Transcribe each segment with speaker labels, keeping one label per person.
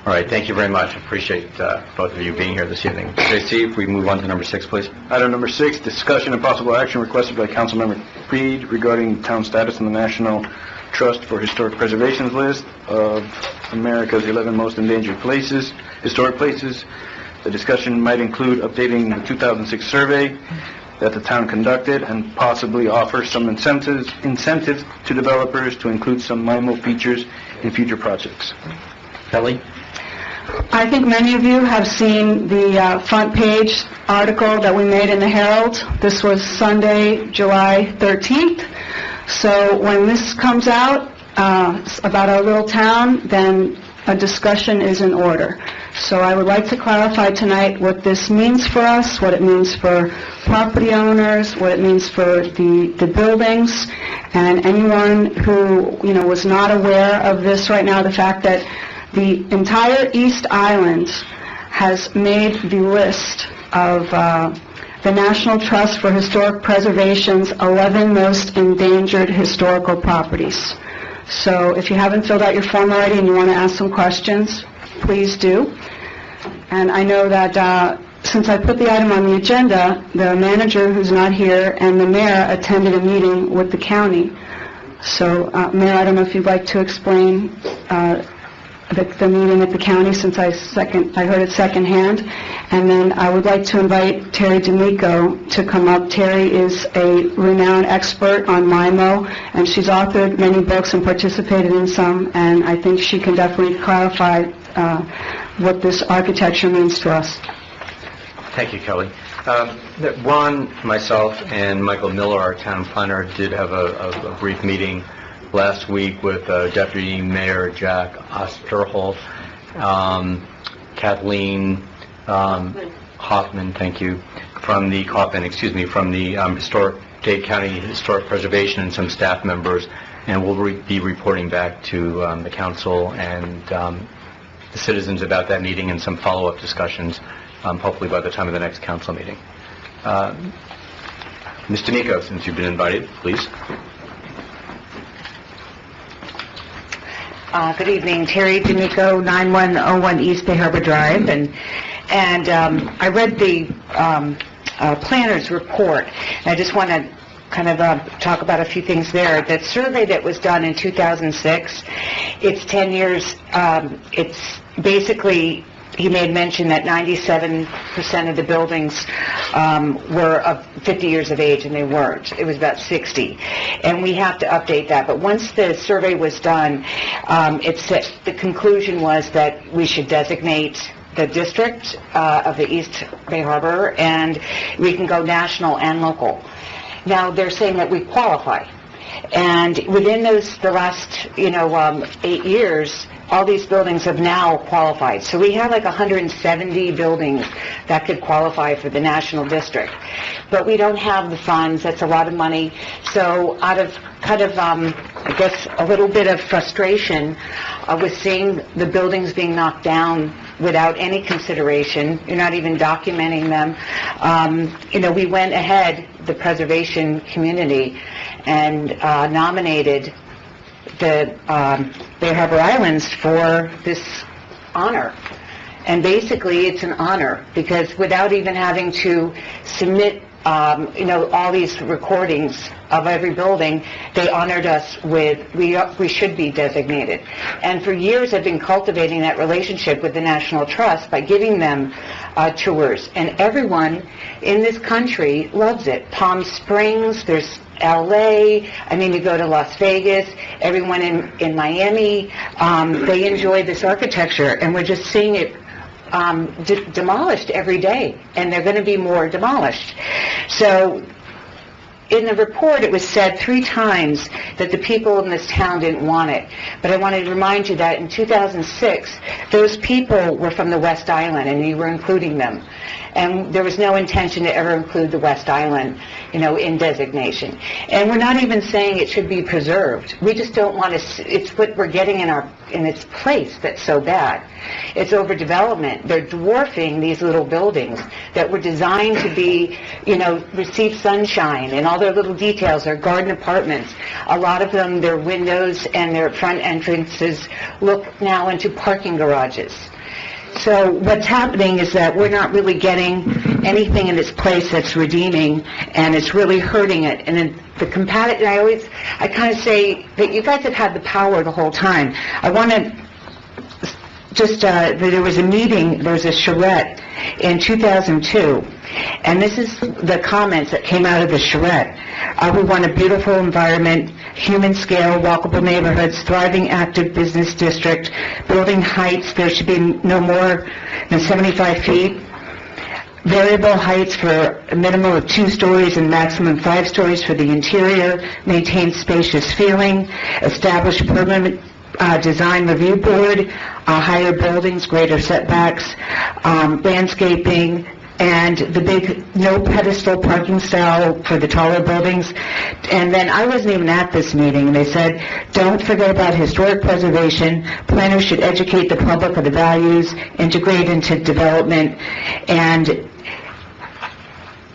Speaker 1: All right, thank you very much. I appreciate both of you being here this evening. JC, if we move on to number 6, please.
Speaker 2: Item number 6, discussion and possible action requested by Councilmember Freed regarding town status on the National Trust for Historic Preservation's list of America's 11 Most Endangered Places, Historic Places. The discussion might include updating the 2006 survey that the town conducted and possibly offer some incentives to developers to include some MIMO features in future projects.
Speaker 1: Kelly?
Speaker 3: I think many of you have seen the front page article that we made in the Herald. This was Sunday, July 13th. So when this comes out about our little town, then a discussion is in order. So I would like to clarify tonight what this means for us, what it means for property owners, what it means for the buildings, and anyone who, was not aware of this right now, the fact that the entire East Island has made the list of the National Trust for Historic Preservation's 11 most endangered historical properties. So if you haven't filled out your form already and you want to ask some questions, please do. And I know that since I put the item on the agenda, the manager, who's not here, and the mayor attended a meeting with the county. So, Mayor, I don't know if you'd like to explain the meeting at the county, since I heard it secondhand. And then I would like to invite Terry D'Amico to come up. Terry is a renowned expert on MIMO, and she's authored many books and participated in some, and I think she can definitely clarify what this architecture means to us.
Speaker 1: Thank you, Kelly. Ron, myself, and Michael Miller, our town planner, did have a brief meeting last week with Deputy Mayor Jack Osterholt, Kathleen Hoffman, thank you, from the Dade County Historic Preservation, and some staff members, and we'll be reporting back to the council and the citizens about that meeting and some follow-up discussions, hopefully by the time of the next council meeting. Ms. D'Amico, since you've been invited, please.
Speaker 4: Good evening, Terry D'Amico, 9101 East Bay Harbor Drive, and I read the planner's report, and I just want to kind of talk about a few things there. That survey that was done in 2006, it's 10 years, it's basically, he made mention that 97% of the buildings were of 50 years of age, and they weren't. It was about 60. And we have to update that. But once the survey was done, the conclusion was that we should designate the district of the East Bay Harbor, and we can go national and local. Now, they're saying that we qualify. And within the last, 8 years, all these buildings have now qualified. So we have like 170 buildings that could qualify for the national district. But we don't have the funds. That's a lot of money. So out of I guess, a little bit of frustration with seeing the buildings being knocked down without any consideration, you're not even documenting them. We went ahead, the preservation community, and nominated the Bay Harbor Islands for this honor. And basically it's an honor, because without even having to submit all these recordings of every building, they honored us with, we should be designated. And for years I've been cultivating that relationship with the National Trust by giving them tours. And everyone in this country loves it. Palm Springs, there's LA, you go to Las Vegas, everyone in Miami, they enjoy this architecture, and we're just seeing it demolished every day, and they're going to be more demolished. So in the report, it was said 3 times that the people in this town didn't want it. But I wanted to remind you that in 2006, those people were from the West Island, and you were including them. And there was no intention to ever include the West Island, in designation. And we're not even saying it should be preserved. We just don't want to, it's what we're getting in its place that's so bad. It's overdevelopment. They're dwarfing these little buildings that were designed to be, receive sunshine and all their little details. They're garden apartments. A lot of them, their windows and their front entrances look now into parking garages. So what's happening is that we're not really getting anything in its place that's redeeming, and it's really hurting it. And then I kind of say that you guys have had the power the whole time. I want to there was a meeting, there was a charrette in 2002, and this is the comments that came out of the charrette. We want a beautiful environment, human scale, walkable neighborhoods, thriving active business district, building heights, there should be no more than 75 feet, variable heights for a minimum of 2 stories and maximum 5 stories for the interior, maintain spacious feeling, establish permanent design review board, higher buildings, greater setbacks, landscaping, and the big no pedestal parking style for the taller buildings. And then I wasn't even at this meeting, and they said, don't forget about historic preservation, planners should educate the public of the values, integrate into development, and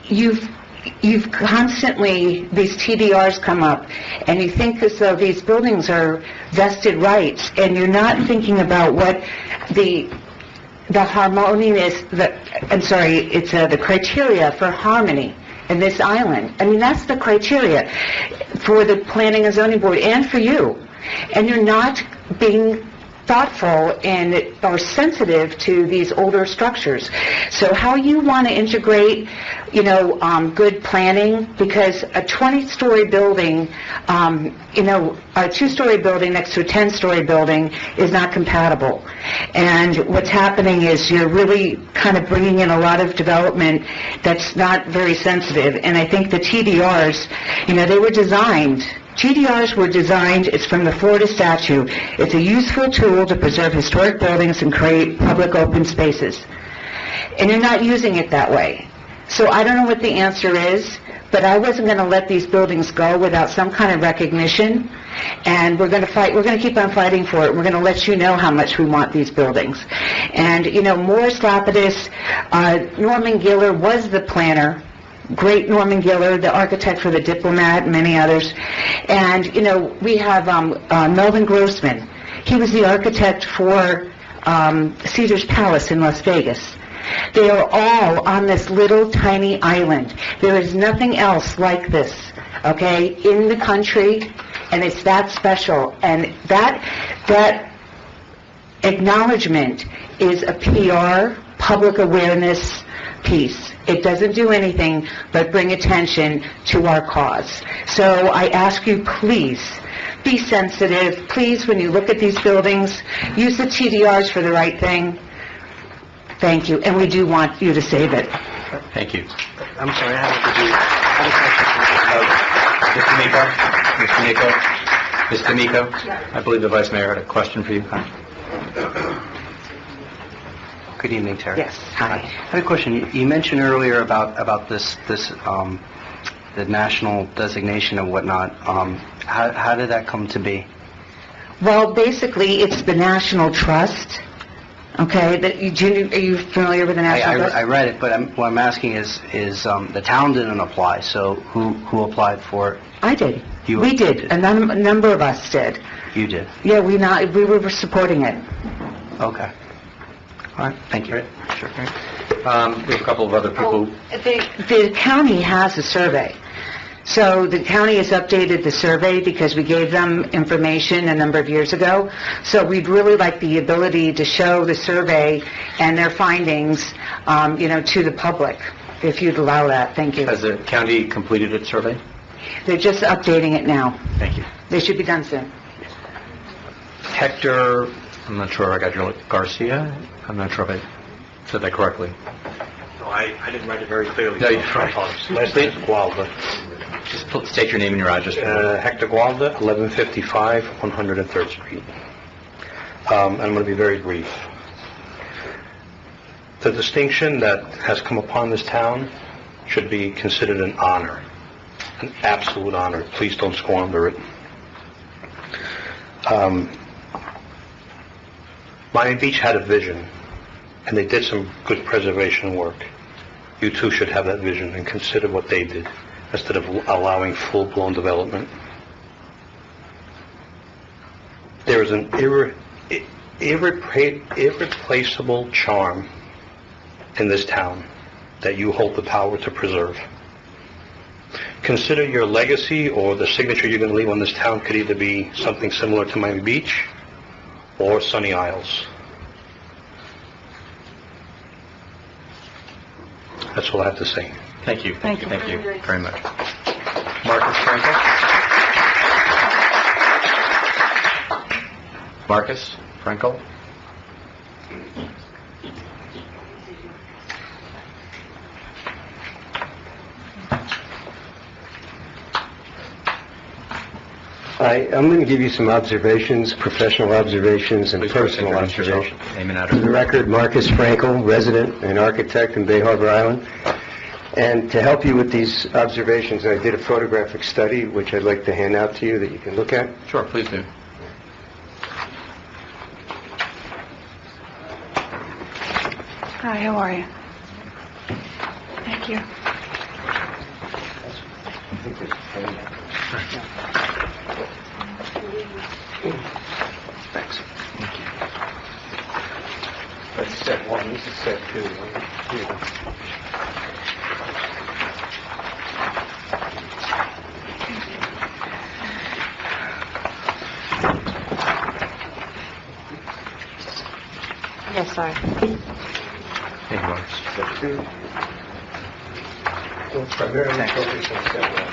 Speaker 4: you've constantly, these TDRs come up, and you think as though these buildings are vested rights, and you're not thinking about what the harmonious, the criteria for harmony in this island. I mean, that's the criteria for the Planning and Zoning Board and for you. And you're not being thoughtful and or sensitive to these older structures. So how you want to integrate, good planning, because a 20-story building, a 2-story building next to a 10-story building is not compatible. And what's happening is you're really kind of bringing in a lot of development that's not very sensitive. And I think the TDRs, they were designed, TDRs were designed, it's from the Florida statute, it's a useful tool to preserve historic buildings and create public open spaces. And you're not using it that way. So I don't know what the answer is, but I wasn't going to let these buildings go without some kind of recognition. And we're going to fight, we're going to keep on fighting for it. We're going to let you know how much we want these buildings. And, Morris Lapidus, Norman Giller was the planner. Great Norman Giller, the architect for the Diplomat, and many others. And, we have Melvin Grossman. He was the architect for Caesar's Palace in Las Vegas. They are all on this little tiny island. There is nothing else like this, okay, in the country, and it's that special. And that acknowledgement is a PR, public awareness piece. It doesn't do anything but bring attention to our cause. So I ask you, please, be sensitive. Please, when you look at these buildings, use the TDRs for the right thing. Thank you. And we do want you to save it.
Speaker 1: Thank you.
Speaker 2: I'm sorry, I have
Speaker 1: Mr. Miko, I believe the Vice Mayor had a question for you.
Speaker 5: Good evening, Terry.
Speaker 4: Yes. Hi.
Speaker 5: I had a question. You mentioned earlier about this the national designation and whatnot. How did that come to be?
Speaker 4: Well, basically, it's the National Trust. Okay, are you familiar with the National Trust?
Speaker 5: I read it, but what I'm asking is the town didn't apply, so who applied for it?
Speaker 4: I did.
Speaker 5: We
Speaker 4: did. A number of us did.
Speaker 5: You did?
Speaker 4: Yeah, we were supporting it.
Speaker 5: Okay. All right, thank you.
Speaker 1: Right. Sure. We have a couple of other people.
Speaker 4: The county has a survey. So the county has updated the survey because we gave them information a number of years ago. So we'd really like the ability to show the survey and their findings, to the public, if you'd allow that. Thank you.
Speaker 1: Has the county completed its survey?
Speaker 4: They're just updating it now.
Speaker 1: Thank you.
Speaker 4: They should be done soon.
Speaker 1: Hector, I'm not sure I got your Garcia. I'm not sure if I said that correctly.
Speaker 6: No, I didn't write it very clearly.
Speaker 1: No, you're right.
Speaker 6: Last name's Gualda.
Speaker 1: Just state your name and your address.
Speaker 6: Hector Gualda, 1155 103rd Street. I'm going to be very brief. The distinction that has come upon this town should be considered an honor, an absolute honor. Please don't squander it. Miami Beach had a vision, and they did some good preservation work. You too should have that vision and consider what they did. instead of allowing full-blown development. There is an irreplaceable charm in this town that you hold the power to preserve. Consider your legacy, or the signature you're going to leave on this town could either be something similar to Miami Beach or Sunny Isles. That's all I have to say.
Speaker 1: Thank you.
Speaker 3: Thank you.
Speaker 1: Thank you very much. Marcus Frankel? Marcus Frankel?
Speaker 7: I'm going to give you some observations, professional observations and
Speaker 1: Please
Speaker 7: personal
Speaker 1: introduce yourself.
Speaker 7: observations.
Speaker 1: Name and
Speaker 7: For the
Speaker 1: address.
Speaker 7: record, Marcus Frankel, resident and architect in Bay Harbor Island. And to help you with these observations, I did a photographic study, which I'd like to hand out to you that you can look at.
Speaker 1: Sure, please do.
Speaker 3: Hi, how are you? Thank you.
Speaker 7: Thanks. That's set one. This is set two.
Speaker 4: Yes, sorry.
Speaker 1: Thank you, Marcus.
Speaker 7: Set two. We'll primarily focus on set one.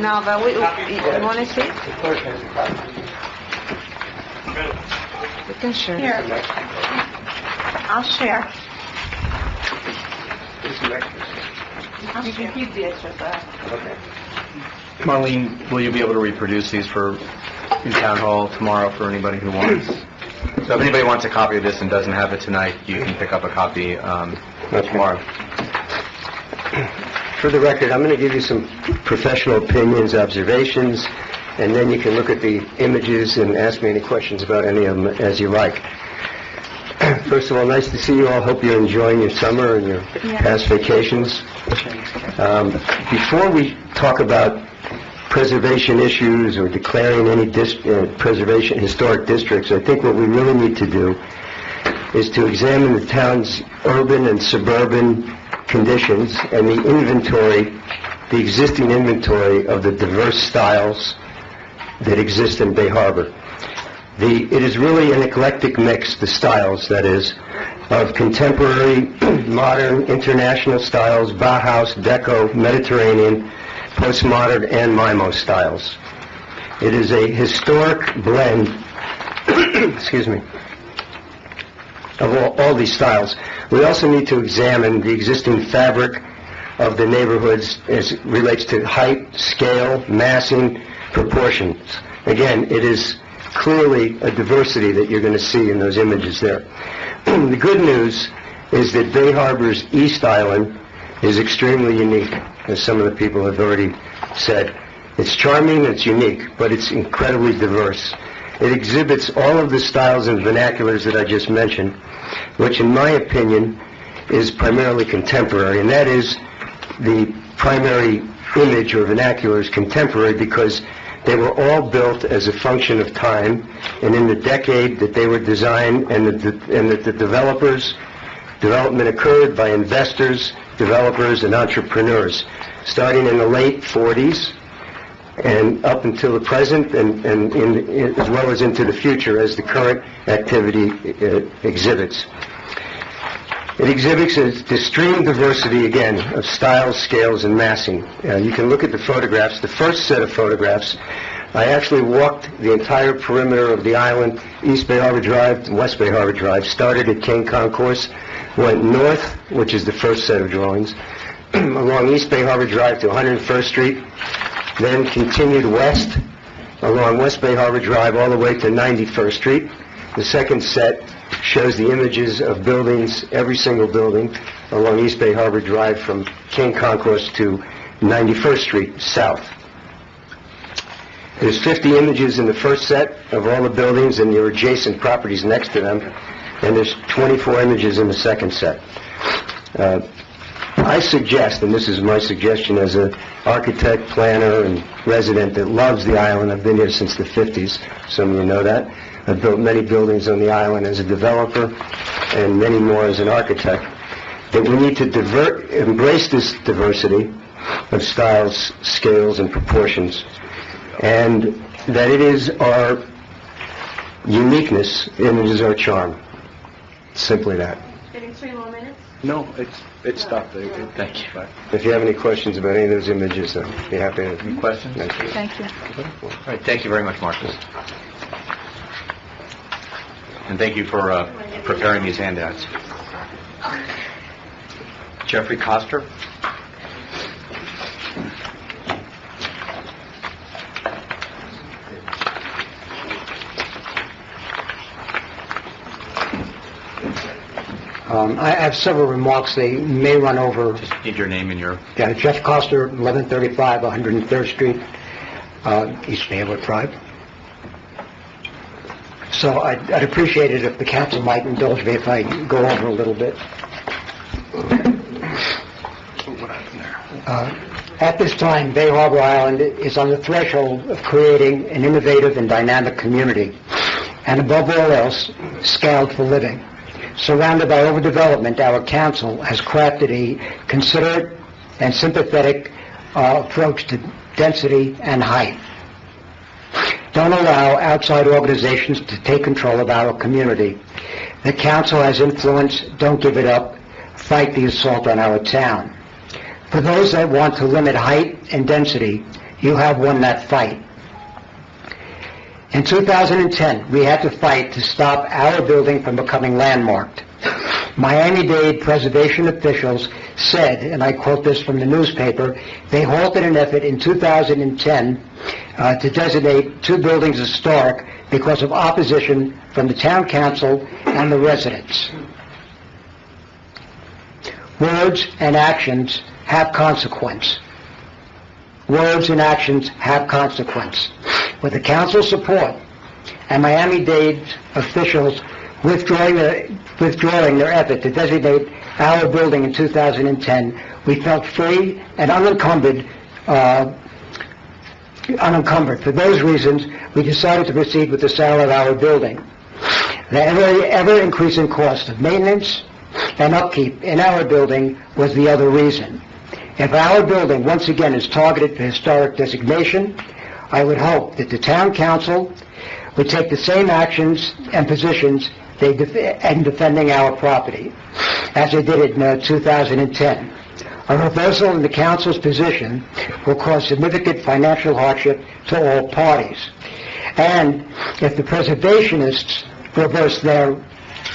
Speaker 4: No, but you want to see?
Speaker 7: The clerk has a copy.
Speaker 4: We can share.
Speaker 3: Here. I'll share.
Speaker 7: This is extras.
Speaker 3: You can keep the extras.
Speaker 7: Okay.
Speaker 1: Marlene, will you be able to reproduce these for in town hall tomorrow for anybody who wants? So if anybody wants a copy of this and doesn't have it tonight, you can pick up a copy tomorrow.
Speaker 7: For the record, I'm going to give you some professional opinions, observations, and then you can look at the images and ask me any questions about any of them as you like. First of all, nice to see you all. Hope you're enjoying your summer and your past vacations. Before we talk about preservation issues or declaring any preservation historic districts, I think what we really need to do is to examine the town's urban and suburban conditions and the inventory, the existing inventory of the diverse styles that exist in Bay Harbor. It is really an eclectic mix, the styles, that is, of contemporary, modern, international styles, Bauhaus, Deco, Mediterranean, postmodern, and Mimo styles. It is a historic blend, excuse me, of all these styles. We also need to examine the existing fabric of the neighborhoods as it relates to height, scale, massing, proportions. Again, it is clearly a diversity that you're going to see in those images there. The good news is that Bay Harbor's East Island is extremely unique, as some of the people have already said. It's charming, it's unique, but it's incredibly diverse. It exhibits all of the styles and vernaculars that I just mentioned, which in my opinion is primarily contemporary, and that is the primary image or vernacular is contemporary because they were all built as a function of time and in the decade that they were designed, and that the development occurred by investors, developers, and entrepreneurs, starting in the late 40s and up until the present, and as well as into the future as the current activity exhibits. It exhibits an extreme diversity, again, of styles, scales, and massing. You can look at the photographs. The first set of photographs, I actually walked the entire perimeter of the island, East Bay Harbor Drive and West Bay Harbor Drive, started at King Concourse, went north, which is the first set of drawings, along East Bay Harbor Drive to 101st Street, then continued west along West Bay Harbor Drive all the way to 91st Street. The second set shows the images of buildings, every single building, along East Bay Harbor Drive from King Concourse to 91st Street south. There's 50 images in the first set of all the buildings and their adjacent properties next to them, and there's 24 images in the second set. I suggest, and this is my suggestion as an architect, planner, and resident that loves the island. I've been here since the 50s, some of you know that. I've built many buildings on the island as a developer and many more as an architect, that we need to embrace this diversity of styles, scales, and proportions, and that it is our uniqueness and it is our charm. Simply that.
Speaker 8: Getting 3 more minutes?
Speaker 2: No, it stopped there.
Speaker 1: Thank you.
Speaker 7: If you have any questions about any of those images, I'd be happy to...
Speaker 1: Any questions?
Speaker 7: Thank you.
Speaker 3: Thank you.
Speaker 1: All right, thank you very much, Marcus. And thank you for preparing these handouts. Jeffrey Coster?
Speaker 9: I have several remarks. They may run over.
Speaker 1: Just need your name and your...
Speaker 9: Yeah, Jeff Coster, 1135 103rd Street, East Baywood Drive. So I'd appreciate it if the council might indulge me if I go over a little bit. At this time, Bay Harbor Island is on the threshold of creating an innovative and dynamic community, and above all else, scaled for living. Surrounded by overdevelopment, our council has crafted a considerate and sympathetic approach to density and height. Don't allow outside organizations to take control of our community. The council has influence. Don't give it up. Fight the assault on our town. For those that want to limit height and density, you have won that fight. In 2010, we had to fight to stop our building from becoming landmarked. Miami-Dade preservation officials said, and I quote this from the newspaper, they halted an effort in 2010 to designate 2 buildings historic because of opposition from the town council and the residents. Words and actions have consequence. Words and actions have consequence. With the council's support and Miami-Dade officials withdrawing their effort to designate our building in 2010, we felt free and unencumbered. For those reasons, we decided to proceed with the sale of our building. The ever-increasing cost of maintenance and upkeep in our building was the other reason. If our building once again is targeted for historic designation, I would hope that the town council would take the same actions and positions in defending our property as they did in 2010. A reversal in the council's position will cause significant financial hardship to all parties. And if the preservationists reverse their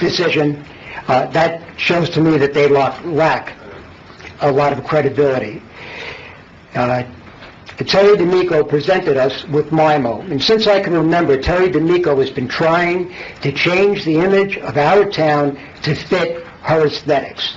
Speaker 9: decision, that shows to me that they lack a lot of credibility. Terry D'Amico presented us with MIMO, and since I can remember, Terry D'Amico has been trying to change the image of our town to fit her aesthetics.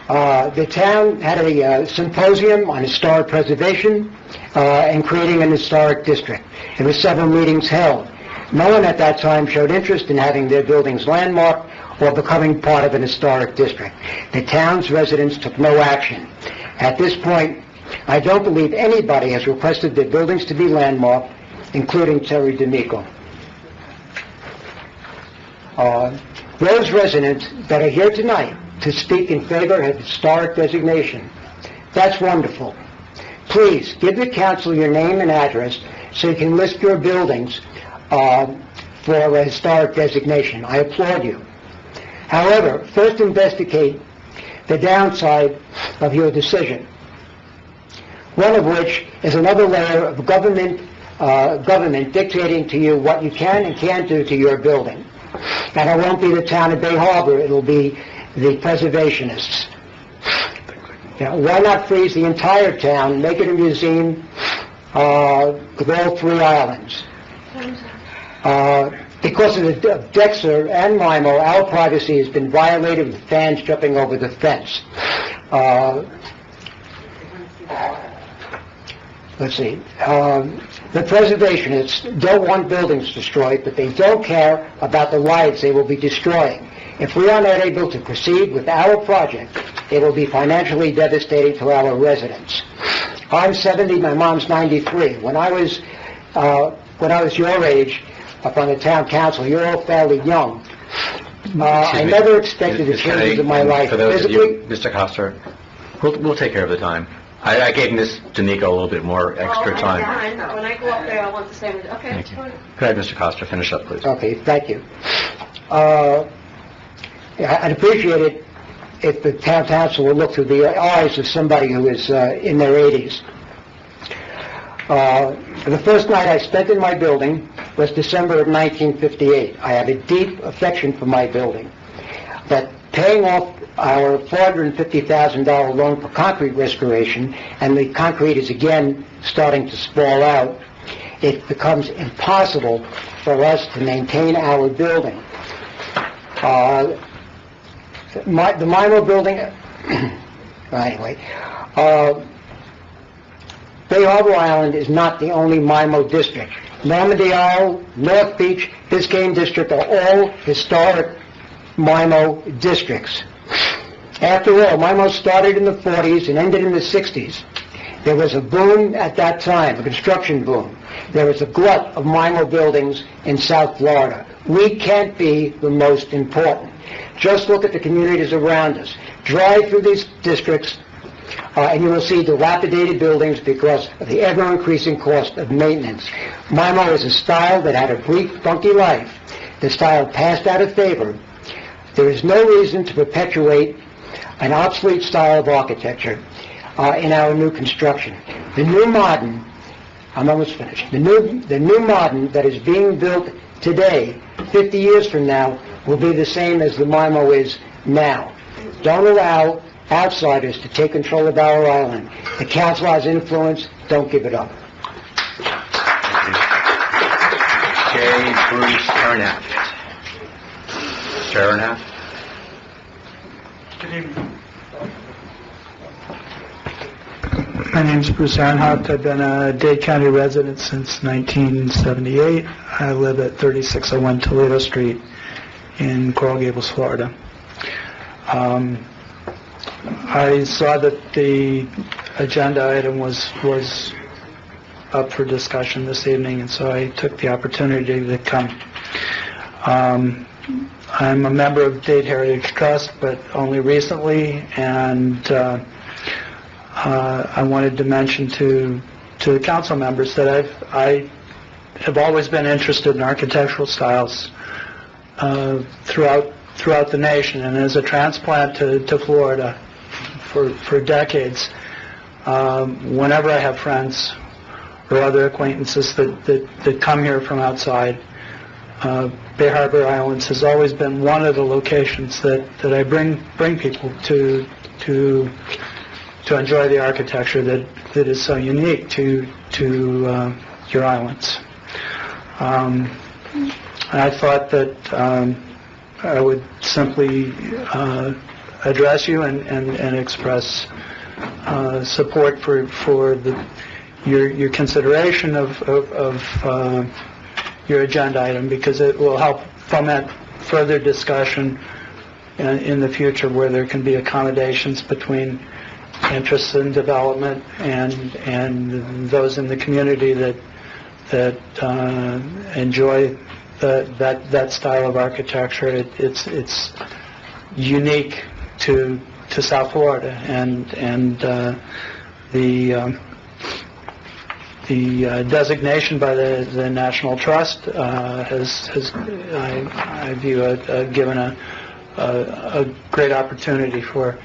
Speaker 9: The town had a symposium on historic preservation and creating an historic district. There were several meetings held. No one at that time showed interest in having their buildings landmarked or becoming part of an historic district. The town's residents took no action. At this point, I don't believe anybody has requested their buildings to be landmarked, including Terry D'Amico. Those residents that are here tonight to speak in favor of historic designation, that's wonderful. Please give the council your name and address so you can list your buildings for a historic designation. I applaud you. However, first investigate the downside of your decision, one of which is another layer of government dictating to you what you can and can't do to your building. And it won't be the town of Bay Harbor, it'll be the preservationists. Now, why not freeze the entire town, make it a museum with all 3 islands? Because of Dexter and MIMO, our privacy has been violated with fans jumping over the fence. let's see, the preservationists don't want buildings destroyed, but they don't care about the lives they will be destroying. If we are not able to proceed with our project, it will be financially devastating to our residents. I'm 70, my mom's 93. When I was your age, up on the town council, you're all fairly young. I never expected the changes in my life.
Speaker 1: For those of you,
Speaker 9: Physically,
Speaker 1: Mr. Coster, we'll take care of the time. I gave Ms. D'Amico a little bit more extra time.
Speaker 8: When I go up there, I want the same. Okay,
Speaker 1: Thank
Speaker 8: that's
Speaker 1: you.
Speaker 8: fine.
Speaker 1: Go ahead, Mr. Coster, finish up, please.
Speaker 9: okay, thank you. I'd appreciate it if the town council would look through the eyes of somebody who is in their 80s. The first night I spent in my building was December of 1958. I have a deep affection for my building. But paying off our $450,000 loan for concrete restoration, and the concrete is again starting to spall out, it becomes impossible for us to maintain our building. The MIMO building, anyway, Bay Harbor Island is not the only MIMO district. Normandy Isle, North Beach, Biscayne District are all historic MIMO districts. After all, MIMO started in the 40s and ended in the 60s. There was a boom at that time, a construction boom. There was a glut of MIMO buildings in South Florida. We can't be the most important. Just look at the communities around us. Drive through these districts, and you will see dilapidated buildings because of the ever-increasing cost of maintenance. MIMO is a style that had a brief, funky life. The style passed out of favor. There is no reason to perpetuate an obsolete style of architecture in our new construction. The new modern, I'm almost finished, the new modern that is being built today, 50 years from now, will be the same as the MIMO is now. Don't allow outsiders to take control of our island. The council has influence. Don't give it up.
Speaker 1: J. Bruce Arnett. Chair Arnett.
Speaker 10: Good evening. My name is Bruce Arnott. I've been a Dade County resident since 1978. I live at 3601 Toledo Street in Coral Gables, Florida. I saw that the agenda item was up for discussion this evening, and so I took the opportunity to come. I'm a member of Dade Heritage Trust, but only recently, and I wanted to mention to the council members that I have always been interested in architectural styles throughout the nation, and as a transplant to Florida for decades, whenever I have friends or other acquaintances that come here from outside, Bay Harbor Islands has always been one of the locations that I bring people to enjoy the architecture that is so unique to your islands. I thought that I would simply address you and express support for your consideration of your agenda item, because it will help foment further discussion in the future where there can be accommodations between interests in development and those in the community that enjoy that style of architecture. It's unique to South Florida, and the designation by the National Trust has I view given a great opportunity for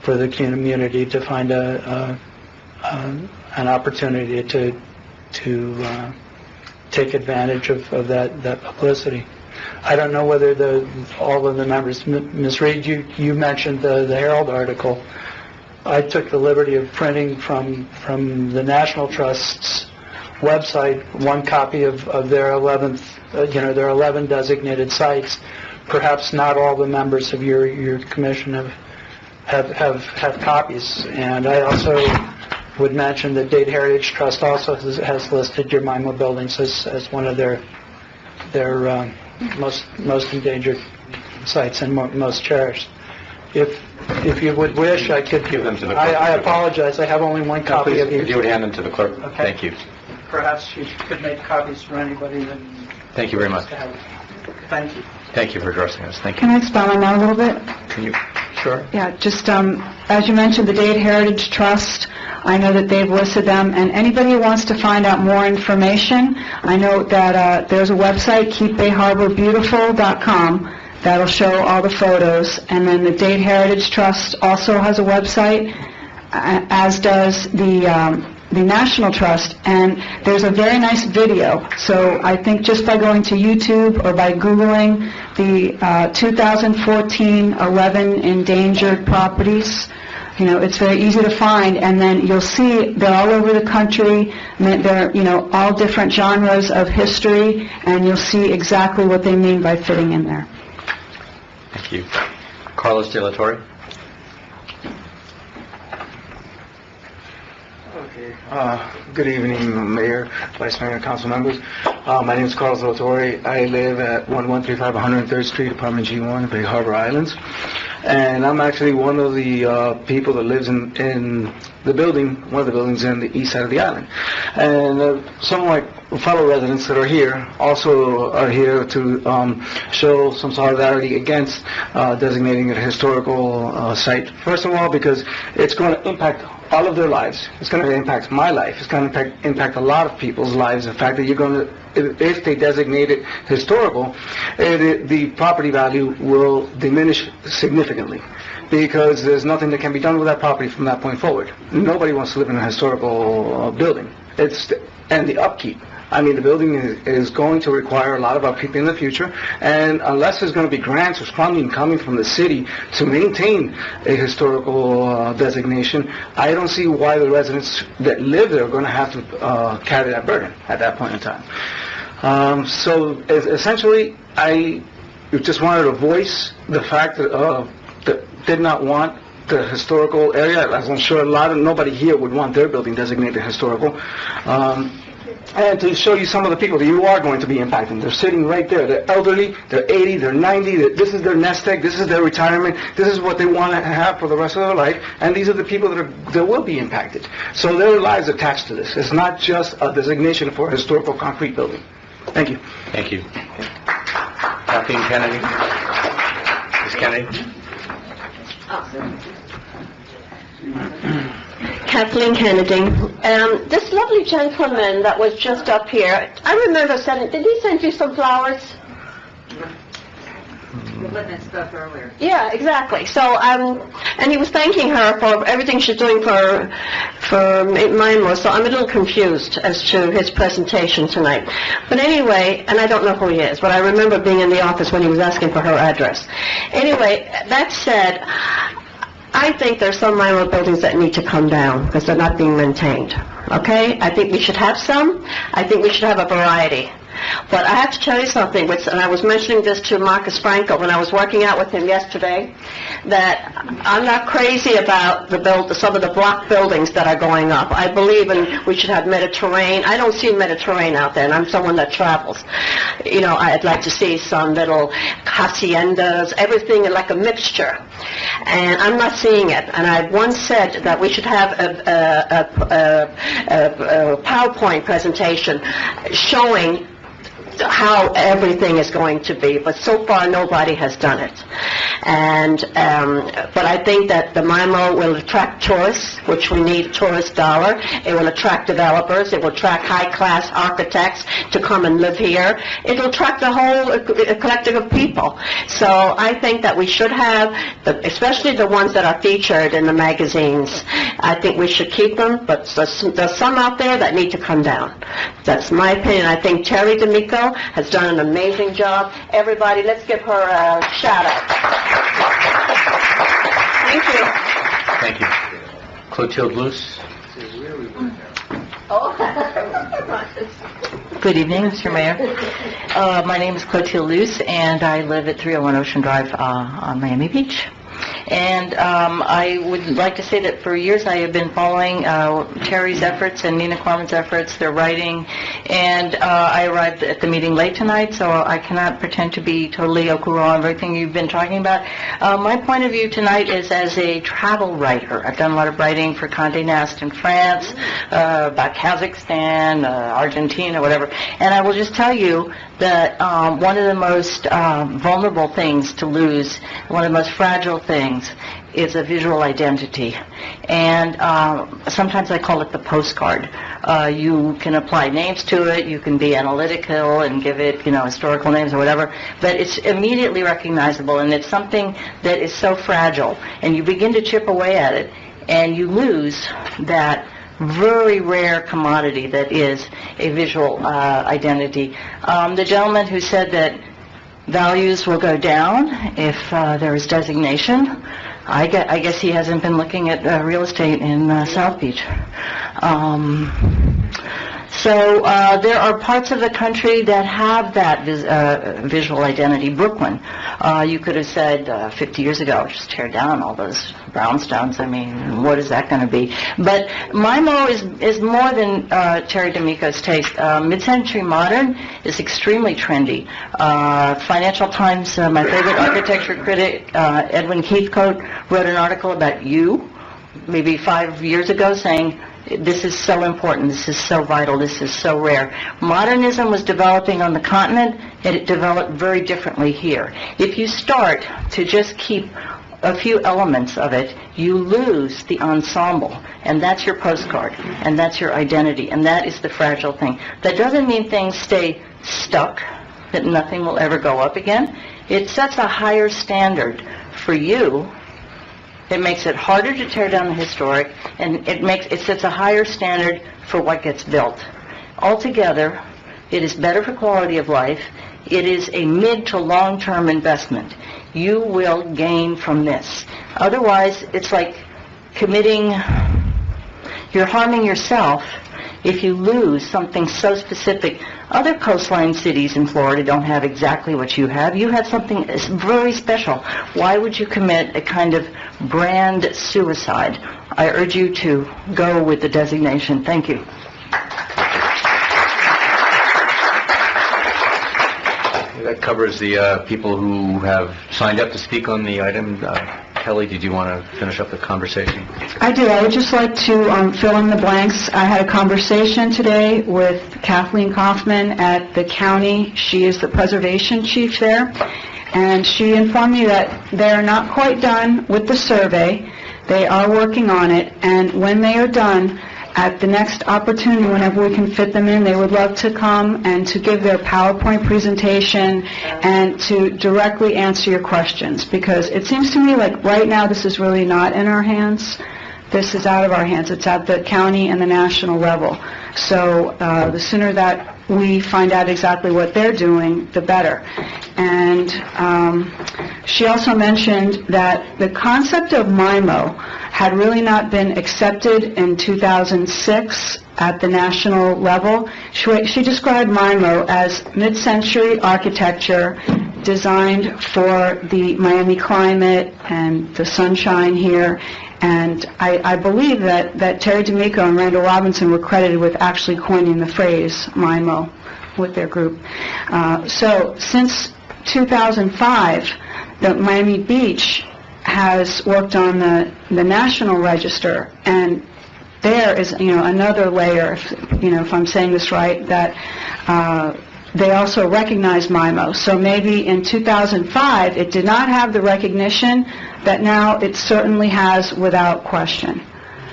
Speaker 10: the community to find an opportunity to take advantage of that publicity. I don't know whether all of the members, Ms. Reed, you mentioned the Herald article. I took the liberty of printing from the National Trust's website one copy of their 11th, their 11 designated sites. Perhaps not all the members of your commission have copies, and I also would mention that Dade Heritage Trust also has listed your MIMO buildings as one of their most endangered sites and most cherished. If you would wish, I could
Speaker 1: give them to the clerk.
Speaker 10: I apologize, I have only one copy of
Speaker 1: If
Speaker 10: each.
Speaker 1: you would hand them to the clerk.
Speaker 10: Okay.
Speaker 1: Thank you.
Speaker 10: Perhaps you could make copies for anybody that...
Speaker 1: Thank you very much.
Speaker 10: Thank you.
Speaker 1: Thank you for addressing us. Thank
Speaker 3: Can
Speaker 1: you.
Speaker 3: I expound on that a little bit?
Speaker 1: Can you? Sure.
Speaker 3: Yeah, just, as you mentioned, the Dade Heritage Trust, I know that they've listed them, and anybody who wants to find out more information, I know that there's a website, keepbayharborbeautiful.com, that'll show all the photos, and then the Dade Heritage Trust also has a website, as does the National Trust, and there's a very nice video. So I think just by going to YouTube or by Googling the 2014 11 endangered properties, it's very easy to find, and then you'll see they're all over the country, and they're, all different genres of history, and you'll see exactly what they mean by fitting in there.
Speaker 1: Thank you. Carlos De La Torre.
Speaker 2: Okay. Good evening, Mayor, Vice Mayor, and council members. My name is Carlos De La Torre. I live at 1135 103rd Street, Apartment G1, Bay Harbor Islands. And I'm actually one of the people that lives in the building, one of the buildings in the east side of the island. And some of my fellow residents that are here also are here to show some solidarity against designating it a historical site. First of all, because it's going to impact all of their lives. It's going to impact my life. It's going to impact a lot of people's lives. The fact that you're going to, if they designate it historical, the property value will diminish significantly, because there's nothing that can be done with that property from that point forward. Nobody wants to live in a historical building. And the upkeep. I mean, the building is going to require a lot of upkeep in the future, and unless there's going to be grants or funding coming from the city to maintain a historical designation, I don't see why the residents that live there are going to have to carry that burden at that point in time. So essentially, I just wanted to voice the fact that did not want the historical area, as I'm sure nobody here would want their building designated historical. And to show you some of the people that you are going to be impacting. They're sitting right there. They're elderly, they're 80, they're 90, this is their nest egg, this is their retirement, this is what they want to have for the rest of their life, and these are the people that will be impacted. So their lives attached to this. It's not just a designation for a historical concrete building. Thank you.
Speaker 1: Thank you. Kathleen Kennedy. Ms. Kennedy.
Speaker 8: Kathleen Kennedy. This lovely gentleman that was just up here, I remember did he send you some flowers? Yeah, exactly. So, and he was thanking her for everything she's doing for Myanmar, so I'm a little confused as to his presentation tonight. But anyway, and I don't know who he is, but I remember being in the office when he was asking for her address. Anyway, that said, I think there's some Myanmar buildings that need to come down because they're not being maintained. Okay? I think we should have some. I think we should have a variety. But I have to tell you something, and I was mentioning this to Marcus Franco when I was working out with him yesterday, that I'm not crazy about some of the block buildings that are going up. I believe we should have Mediterranean. I don't see Mediterranean out there, and I'm someone that travels. I'd like to see some little haciendas, everything like a mixture. And I'm not seeing it. And I once said that we should have a PowerPoint presentation showing how everything is going to be, but so far nobody has done it. And but I think that the MIMO will attract tourists, which we need tourist dollar. It will attract developers. It will attract high-class architects to come and live here. It will attract a whole collective of people. So I think that we should have, especially the ones that are featured in the magazines, I think we should keep them, but there's some out there that need to come down. That's my opinion. I think Terry D'Amico has done an amazing job. Everybody, let's give her a shout-out. Thank you.
Speaker 1: Thank you. Clotilde Luce.
Speaker 11: Good evening, Mr. Mayor. My name is Clotilde Luce, and I live at 301 Ocean Drive on Miami Beach. And I would like to say that for years I have been following Terry's efforts and Nina Corman's efforts, their writing, and I arrived at the meeting late tonight, so I cannot pretend to be totally au courant of everything you've been talking about. My point of view tonight is as a travel writer. I've done a lot of writing for Condé Nast in France, about Kazakhstan, Argentina, whatever, and I will just tell you that one of the most vulnerable things to lose, one of the most fragile things, is a visual identity. And sometimes I call it the postcard. You can apply names to it, you can be analytical and give it, historical names or whatever, but it's immediately recognizable, and it's something that is so fragile. And you begin to chip away at it, and you lose that very rare commodity that is a visual identity. The gentleman who said that values will go down if there is designation, I guess he hasn't been looking at real estate in South Beach. So there are parts of the country that have that visual identity. Brooklyn, you could have said 50 years ago, just tear down all those brownstones. I mean, what is that going to be? But MIMO is more than Terry D'Amico's taste. Mid-century modern is extremely trendy. Financial Times, my favorite architecture critic, Edwin Heathcote, wrote an article about you maybe 5 years ago saying, this is so important, this is so vital, this is so rare. Modernism was developing on the continent, and it developed very differently here. If you start to just keep a few elements of it, you lose the ensemble, and that's your postcard, and that's your identity, and that is the fragile thing. That doesn't mean things stay stuck, that nothing will ever go up again. It sets a higher standard for you. It makes it harder to tear down the historic, and it sets a higher standard for what gets built. Altogether, it is better for quality of life. It is a mid to long-term investment. You will gain from this. Otherwise, it's like you're harming yourself if you lose something so specific. Other coastline cities in Florida don't have exactly what you have. You have something very special. Why would you commit a kind of brand suicide? I urge you to go with the designation. Thank you.
Speaker 1: That covers the people who have signed up to speak on the item. Kelly, did you want to finish up the conversation?
Speaker 3: I do. I would just like to fill in the blanks. I had a conversation today with Kathleen Kaufman at the county. She is the preservation chief there, and she informed me that they are not quite done with the survey. They are working on it, and when they are done, at the next opportunity, whenever we can fit them in, they would love to come and to give their PowerPoint presentation and to directly answer your questions, because it seems to me like right now this is really not in our hands. This is out of our hands. It's at the county and the national level. So the sooner that we find out exactly what they're doing, the better. And she also mentioned that the concept of MIMO had really not been accepted in 2006 at the national level. She described MIMO as mid-century architecture designed for the Miami climate and the sunshine here. And I believe that Terry D'Amico and Randall Robinson were credited with actually coining the phrase MIMO with their group. So since 2005, the Miami Beach has worked on the national register, and there is another layer, if I'm saying this right, that they also recognize MIMO. So maybe in 2005 it did not have the recognition that now it certainly has without question.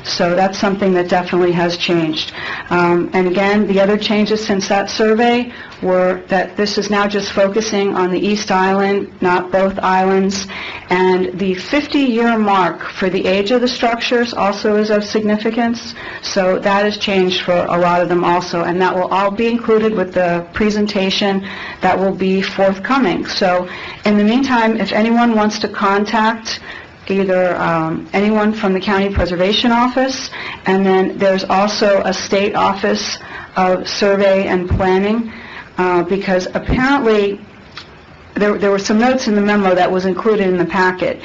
Speaker 3: So that's something that definitely has changed. And again, the other changes since that survey were that this is now just focusing on the East Island, not both islands. And the 50-year mark for the age of the structures also is of significance. So that has changed for a lot of them also. And that will all be included with the presentation that will be forthcoming. So in the meantime, if anyone wants to contact either anyone from the County Preservation Office, and then there's also a state office of survey and planning, because apparently there were some notes in the memo that was included in the packet,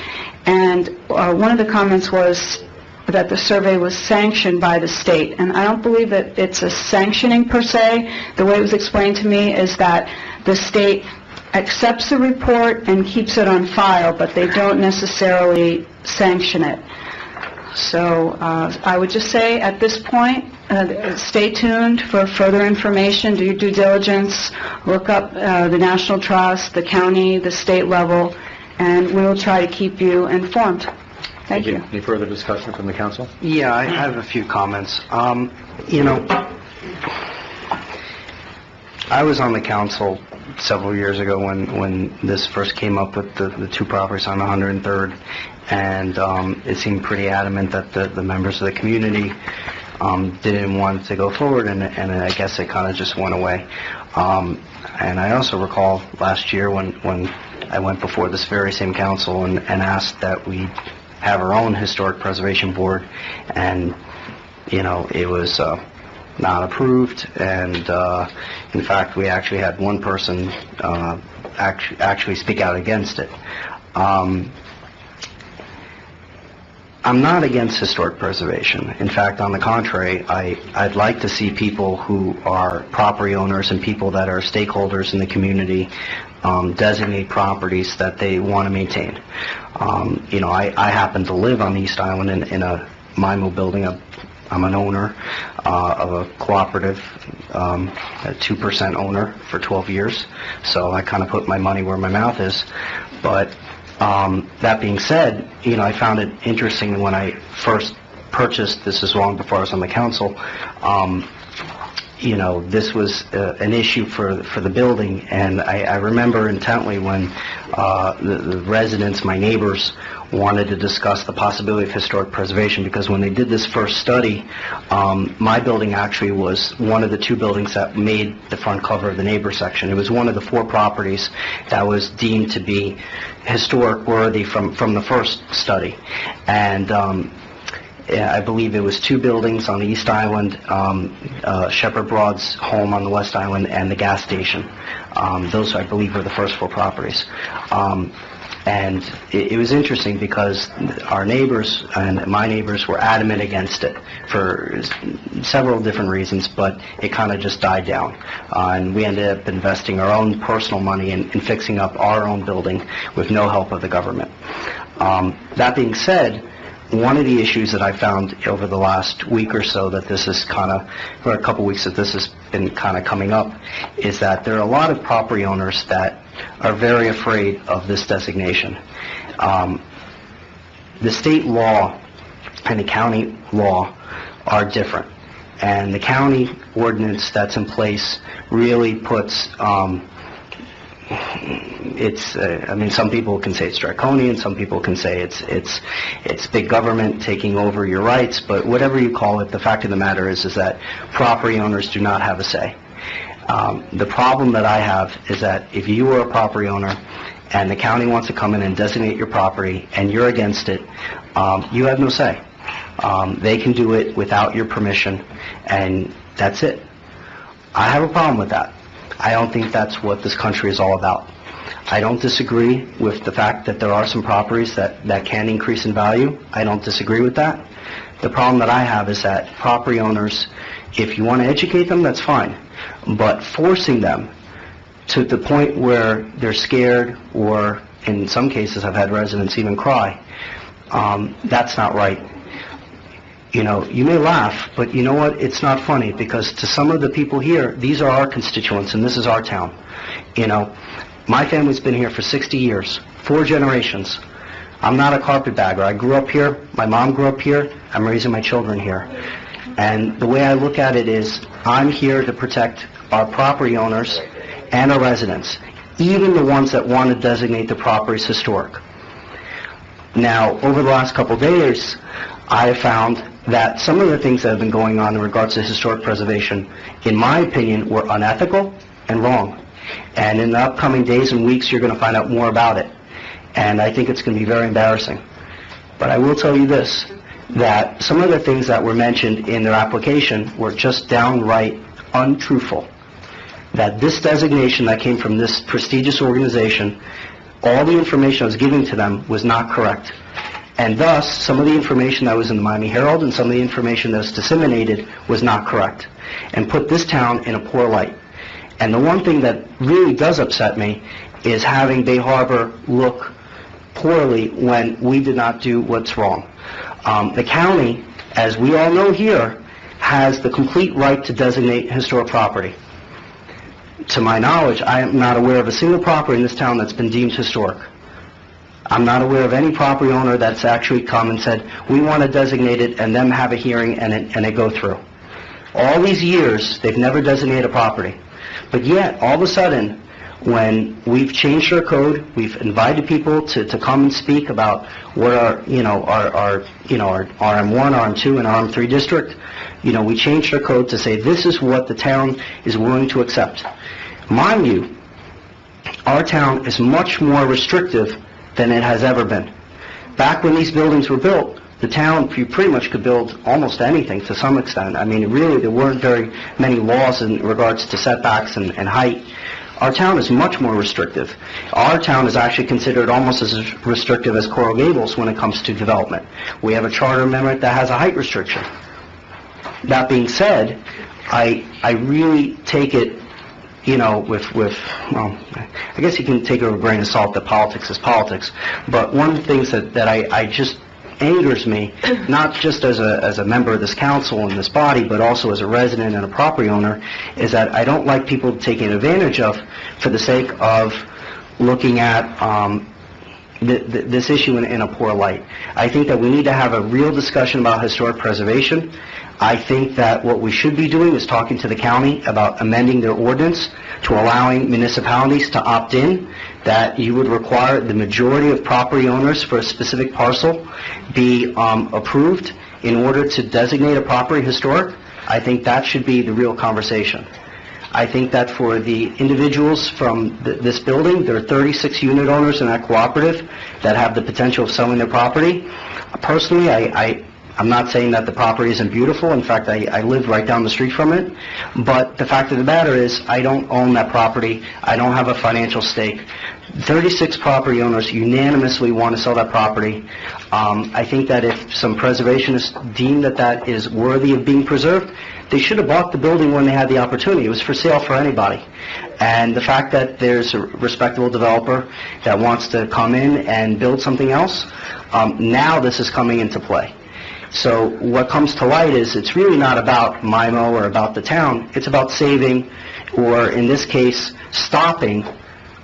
Speaker 3: and one of the comments was that the survey was sanctioned by the state, and I don't believe that it's a sanctioning per se. The way it was explained to me is that the state accepts the report and keeps it on file, but they don't necessarily sanction it. So I would just say at this point, stay tuned for further information, do your due diligence, look up the National Trust, the county, the state level, and we'll try to keep you informed. Thank you.
Speaker 1: Any further discussion from the council?
Speaker 5: Yeah, I have a few comments. You know, I was on the council several years ago when this first came up with the two properties on 103rd, and it seemed pretty adamant that the members of the community didn't want to go forward, and I guess it kind of just went away. And I also recall last year when I went before this very same council and asked that we have our own historic preservation board, and you know, it was not approved, and in fact we actually had one person actually speak out against it. I'm not against historic preservation. In fact, on the contrary, I'd like to see people who are property owners and people that are stakeholders in the community designate properties that they want to maintain. You know, I happen to live on East Island in a MIMO building. I'm an owner of a cooperative, a 2% owner for 12 years, so I kind of put my money where my mouth is. But that being said, you know, I found it interesting when I first purchased, this is long before I was on the council, you know, this was an issue for the building, and I remember intently when the residents, my neighbors, wanted to discuss the possibility of historic preservation, because when they did this first study, my building actually was one of the two buildings that made the front cover of the neighbor section. It was one of the 4 properties that was deemed to be historic worthy from the first study. And I believe it was 2 buildings on the East Island, Shepherd Broad's home on the West Island, and the gas station. Those, I believe, were the first 4 properties. And it was interesting because our neighbors and my neighbors were adamant against it for several different reasons, but it kind of just died down. And we ended up investing our own personal money in fixing up our own building with no help of the government. That being said, one of the issues that I found over the last week or so that this is kind of, for a couple weeks that this has been kind of coming up, is that there are a lot of property owners that are very afraid of this designation. The state law and the county law are different, and the county ordinance that's in place really puts I mean, some people can say it's draconian, some people can say it's big government taking over your rights, but whatever you call it, the fact of the matter is that property owners do not have a say. The problem that I have is that if you are a property owner and the county wants to come in and designate your property and you're against it, you have no say. They can do it without your permission, and that's it. I have a problem with that. I don't think that's what this country is all about. I don't disagree with the fact that there are some properties that can increase in value. I don't disagree with that. The problem that I have is that property owners, if you want to educate them, that's fine. But forcing them to the point where they're scared, or in some cases I've had residents even cry, that's not right. You know, you may laugh, but you know what? It's not funny, because to some of the people here, these are our constituents and this is our town. You know, my family's been here for 60 years, 4 generations. I'm not a carpetbagger. I grew up here. My mom grew up here. I'm raising my children here. And the way I look at it is, I'm here to protect our property owners and our residents, even the ones that want to designate the properties historic. Now, over the last couple of days, I have found that some of the things that have been going on in regards to historic preservation, in my opinion, were unethical and wrong. And in the upcoming days and weeks, you're going to find out more about it. And I think it's going to be very embarrassing. But I will tell you this, that some of the things that were mentioned in their application were just downright untruthful. that this designation that came from this prestigious organization, all the information I was giving to them was not correct. And thus, some of the information that was in the Miami Herald and some of the information that was disseminated was not correct, and put this town in a poor light. And the one thing that really does upset me is having Bay Harbor look poorly when we did not do what's wrong. The county, as we all know here, has the complete right to designate historic property. To my knowledge, I am not aware of a single property in this town that's been deemed historic. I'm not aware of any property owner that's actually come and said, we want to designate it, and them have a hearing and it go through. All these years, they've never designated a property. But yet, all of a sudden, when we've changed our code, we've invited people to come and speak about what our RM1, RM2, and RM3 district, we changed our code to say this is what the town is willing to accept. Mind you, our town is much more restrictive than it has ever been. Back when these buildings were built, the town, you pretty much could build almost anything to some extent. I mean, really, there weren't very many laws in regards to setbacks and height. Our town is much more restrictive. Our town is actually considered almost as restrictive as Coral Gables when it comes to development. We have a charter amendment that has a height restriction. That being said, I really take it, well, I guess you can take it with a grain of salt that politics is politics, but one of the things that I just angers me, not just as a member of this council and this body, but also as a resident and a property owner, is that I don't like people taking advantage of for the sake of looking at this issue in a poor light. I think that we need to have a real discussion about historic preservation. I think that what we should be doing is talking to the county about amending their ordinance to allowing municipalities to opt in, that you would require the majority of property owners for a specific parcel be approved in order to designate a property historic. I think that should be the real conversation. I think that for the individuals from this building, there are 36 unit owners in that cooperative that have the potential of selling their property. Personally, I'm not saying that the property isn't beautiful. In fact, I live right down the street from it. But the fact of the matter is, I don't own that property. I don't have a financial stake. 36 property owners unanimously want to sell that property. I think that if some preservationists deem that is worthy of being preserved, they should have bought the building when they had the opportunity. It was for sale for anybody. And the fact that there's a respectable developer that wants to come in and build something else, now this is coming into play. So what comes to light is it's really not about MIMO or about the town. It's about saving, or in this case, stopping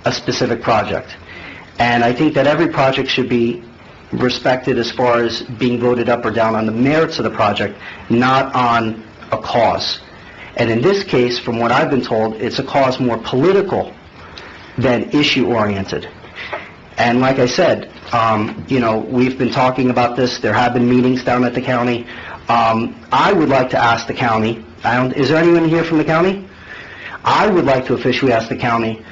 Speaker 5: a specific project. And I think that every project should be respected as far as being voted up or down on the merits of the project, not on a cause. And in this case, from what I've been told, it's a cause more political than issue-oriented. And like I said, we've been talking about this. There have been meetings down at the county. I would like to ask the county, is there anyone here from the county? I would like to officially ask the county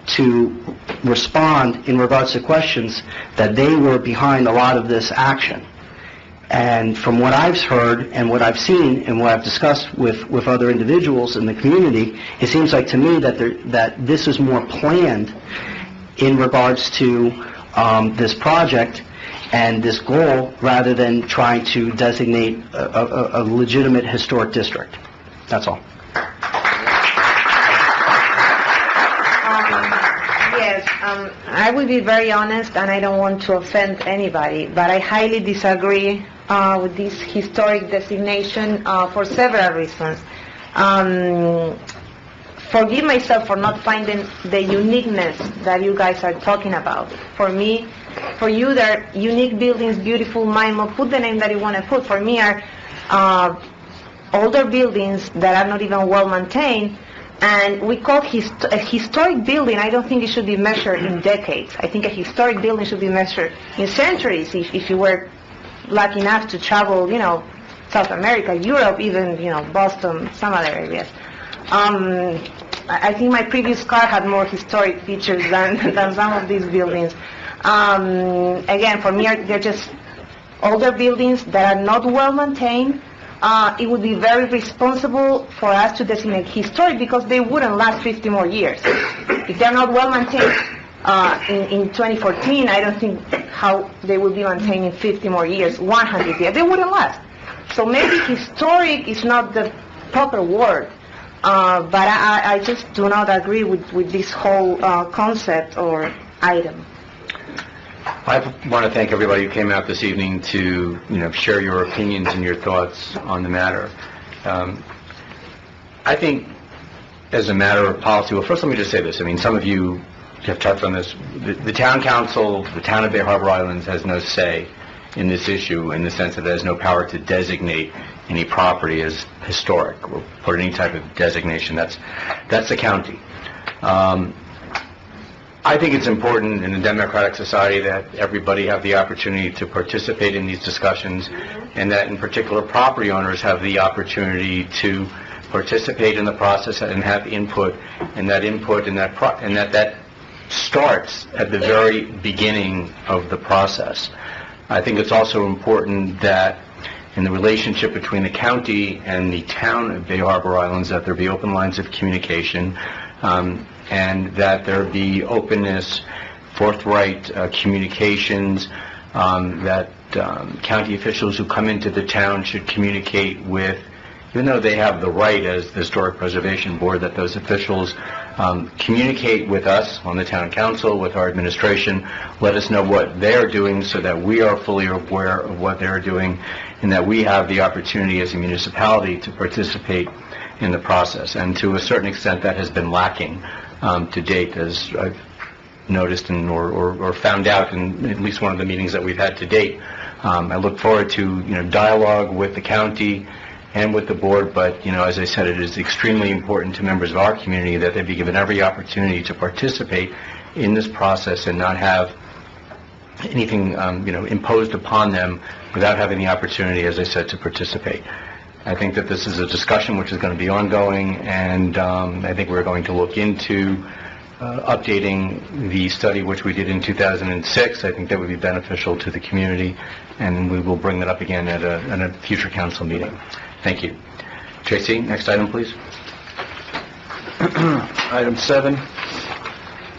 Speaker 5: to respond in regards to questions that they were behind a lot of this action. And from what I've heard and what I've seen and what I've discussed with other individuals in the community, it seems like to me that this is more planned in regards to this project and this goal, rather than trying to designate a legitimate historic district. That's all.
Speaker 12: Yes, I will be very honest, and I don't want to offend anybody, but I highly disagree with this historic designation for several reasons. Forgive myself for not finding the uniqueness that you guys are talking about. For me, for you, they're unique buildings, beautiful, MIMO, put the name that you want to put. For me, are older buildings that are not even well maintained, and we call a historic building. I don't think it should be measured in decades. I think a historic building should be measured in centuries. If you were lucky enough to travel, South America, Europe, even, Boston, some other areas. I think my previous car had more historic features than some of these buildings. Again, for me, they're just older buildings that are not well maintained, it would be very responsible for us to designate historic because they wouldn't last 50 more years. If they're not well maintained in 2014, I don't think how they will be maintained in 50 more years, 100 years. They wouldn't last. So maybe historic is not the proper word, but I just do not agree with this whole concept or item.
Speaker 1: I want to thank everybody who came out this evening to, share your opinions and your thoughts on the matter. I think, as a matter of policy, well, first let me just say this. I mean, some of you have touched on this. The town council, the town of Bay Harbor Islands, has no say in this issue in the sense that it has no power to designate any property as historic or put any type of designation. That's the county. I think it's important in a democratic society that everybody have the opportunity to participate in these discussions, and that in particular property owners have the opportunity to participate in the process and have input, and that starts at the very beginning of the process. I think it's also important that in the relationship between the county and the town of Bay Harbor Islands, that there be open lines of communication, and that there be openness, forthright communications, that county officials who come into the town should communicate with, even though they have the right as the Historic Preservation Board, that those officials communicate with us on the town council, with our administration, let us know what they're doing so that we are fully aware of what they're doing, and that we have the opportunity as a municipality to participate in the process. And to a certain extent that has been lacking to date, as I've noticed or found out in at least one of the meetings that we've had to date. I look forward to dialogue with the county and with the board, but as I said, it is extremely important to members of our community that they be given every opportunity to participate in this process and not have anything imposed upon them without having the opportunity, as I said, to participate. I think that this is a discussion which is going to be ongoing, and I think we're going to look into updating the study which we did in 2006. I think that would be beneficial to the community, and we will bring that up again at a future council meeting. Thank you. Tracy, next item, please.
Speaker 2: Item 7,